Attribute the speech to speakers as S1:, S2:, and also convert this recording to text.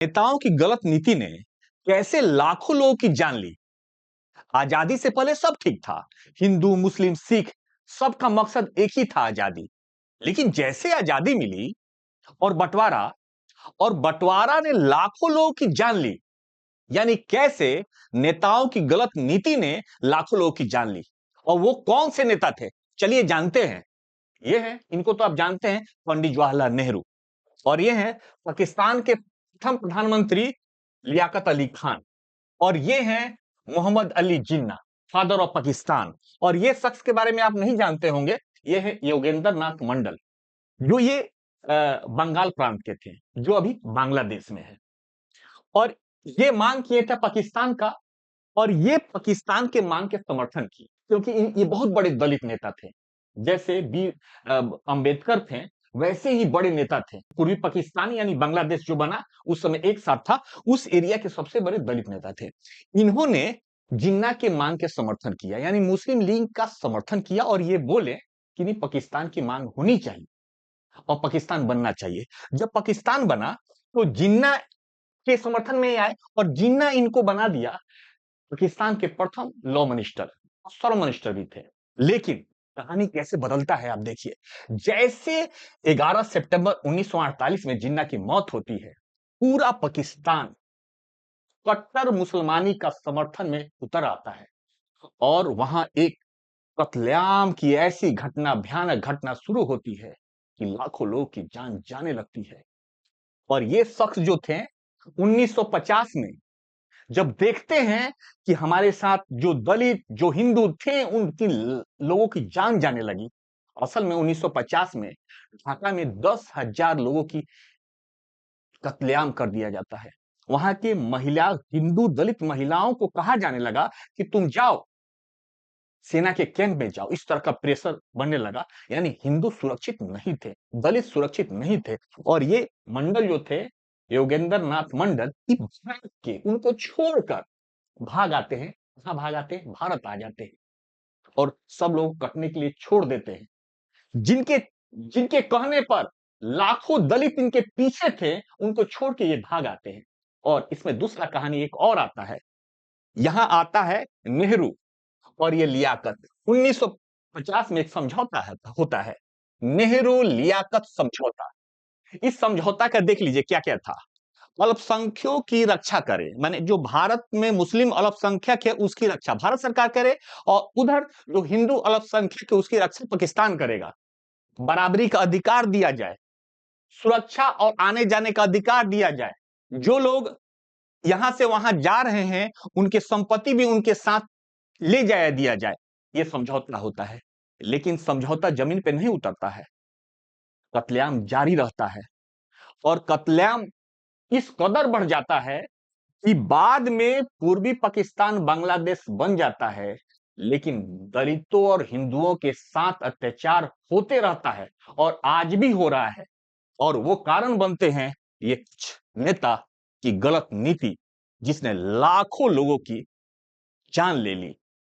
S1: नेताओं की गलत नीति ने कैसे लाखों लोगों की जान ली। आजादी से पहले सब ठीक था। हिंदू, मुस्लिम, सिख सबका मकसद एक ही था, आजादी। लेकिन जैसे आजादी मिली और बंटवारा ने लाखों लोगों की जान ली। यानी कैसे नेताओं की गलत नीति ने लाखों लोगों की जान ली। और वो कौन से नेता थे, चलिए जानते हैं। ये है, इनको तो आप जानते हैं, पंडित जवाहरलाल नेहरू। और ये है पाकिस्तान के प्रथम प्रधानमंत्री लियाकत अली खान। और ये हैं मोहम्मद अली जिन्ना, फादर ऑफ पाकिस्तान। और ये शख्स के बारे में आप नहीं जानते होंगे, ये है योगेंद्र नाथ मंडल, जो ये बंगाल प्रांत के थे, जो अभी बांग्लादेश में है। और ये मांग किए थे पाकिस्तान का, और ये पाकिस्तान के मांग के समर्थन की, क्योंकि ये बहुत बड़े दलित नेता थे। जैसे बी अंबेडकर थे, वैसे ही बड़े नेता थे। पूर्वी पाकिस्तान यानी बांग्लादेश जो बना उस समय एक साथ था, उस एरिया के सबसे बड़े दलित नेता थे। इन्होंने जिन्ना के मांग के समर्थन किया, यानी मुस्लिम लीग का समर्थन किया, और ये बोले कि नहीं, पाकिस्तान की मांग होनी चाहिए और पाकिस्तान बनना चाहिए। जब पाकिस्तान बना तो जिन्ना के समर्थन में आए, और जिन्ना इनको बना दिया पाकिस्तान के प्रथम लॉ मिनिस्टर, सर्व मिनिस्टर भी थे। लेकिन कहानी कैसे बदलता है आप देखिए। जैसे 11 सितंबर 1948 में जिन्ना की मौत होती है, पूरा पाकिस्तान कट्टर मुसलमानी का समर्थन में उतर आता है, और वहां एक कत्लेआम की ऐसी घटना, भयानक घटना शुरू होती है कि लाखों लोग की जान जाने लगती है। और ये शख्स जो थे 1950 में जब देखते हैं कि हमारे साथ जो दलित, जो हिंदू थे, उनकी लोगों की जान जाने लगी। असल में 1950 में ढाका में 10,000 लोगों की कत्लेआम कर दिया जाता है। वहां की महिला, हिंदू दलित महिलाओं को कहा जाने लगा कि तुम जाओ, सेना के कैंप में जाओ। इस तरह का प्रेशर बनने लगा। यानी हिंदू सुरक्षित नहीं थे, दलित सुरक्षित नहीं थे। और ये मंडल जो थे, योगेंद्र नाथ मंडल, भाग के, उनको छोड़कर भाग आते हैं। कहां भाग आते हैं? भारत आ जाते हैं, और सब लोग कटने के लिए छोड़ देते हैं। जिनके जिनके कहने पर लाखों दलित इनके पीछे थे, उनको छोड़ के ये भाग आते हैं। और इसमें दूसरा कहानी एक और आता है। यहां आता है नेहरू और ये लियाकत। 1950 में एक समझौता होता है, नेहरू लियाकत समझौता। इस समझौता का देख लीजिए क्या क्या था। अल्पसंख्यकों की रक्षा करे, माने जो भारत में मुस्लिम अल्पसंख्यक है उसकी रक्षा भारत सरकार करे, और उधर जो हिंदू अल्पसंख्यक है उसकी रक्षा पाकिस्तान करेगा। बराबरी का अधिकार दिया जाए, सुरक्षा और आने जाने का अधिकार दिया जाए। जो लोग यहां से वहां जा रहे हैं उनकी संपत्ति भी उनके साथ ले जाया दिया जाए। यह समझौता होता है। लेकिन समझौता जमीन पे नहीं उतरता है, कत्लेआम जारी रहता है। और कत्लेआम इस कदर बढ़ जाता है कि बाद में पूर्वी पाकिस्तान बांग्लादेश बन जाता है। लेकिन दलितों और हिंदुओं के साथ अत्याचार होते रहता है, और आज भी हो रहा है। और वो कारण बनते हैं ये कुछ नेता की गलत नीति, जिसने लाखों लोगों की जान ले ली।